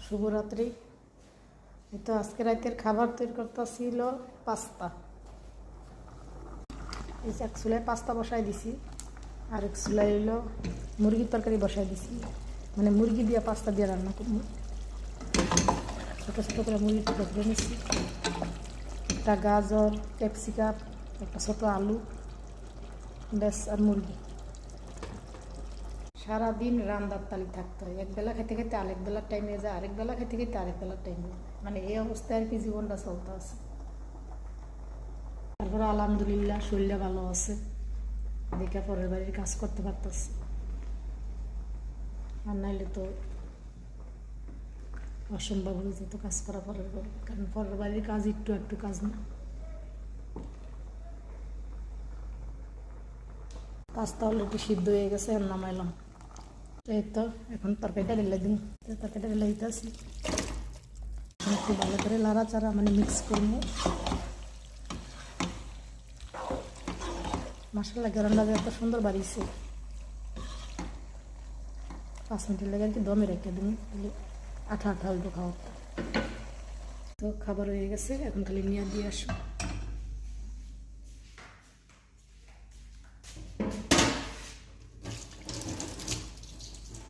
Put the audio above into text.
শুভরাত্রি। এই তো আজকে রাতের খাবার তৈরি করতেছিল পাস্তা। এই এক চুলায় পাস্তা বসাই দিছি, আর এক চুলায় হইলো মুরগির তরকারি বসাই দিছি, মানে মুরগি দিয়ে পাস্তা দিয়ে রান্না করব। ছোটো ছোটো করে মুরগি টুকরো করে নিচ্ছি, একটা গাজর, ক্যাপসিকাম, একটা ছোটো আলু, ব্যাস আর মুরগি। সারাদিন রান্নার তালি থাকতে হয়, একবেলা খেতে খেতে আরেক বেলার টাইম হয়ে যায়, আরেক বেলা খেতে খেতে আরেক বেলার টাইম হয়ে যায়, মানে এই অবস্থায় আর কি জীবনটা চলতে আছে। তারপরে আলহামদুলিল্লাহ শরীরটা ভালো আছে, দেখে পরের বাড়ির কাজ করতে পারতেছি, আর নাইলে তো অসম্ভব হয়ে যেত কাজ করা পরের বাড়ি, কারণ পরের বাড়ির কাজ একটু একটু কাজ না। পাস্তা অলরেডি সিদ্ধ হয়ে গেছে, আর নামাইলাম। এই তো এখন তরকারিটা ঢেলে দিন, তরকারিটা ঢেলে দিতে আসি, একটু ভালো করে লাড়াচাড়া মানে মিক্স করবো। মাশাআল্লাহ গরমটা এত সুন্দর বাড়িয়েছে। 5 মিনিটের লেগে আর কি দমে রেখে দিন, আঠা আঠা হইব খাবারটা। তো খাবার হয়ে গেছে, এখন খালি নিয়ে দিয়ে আসো।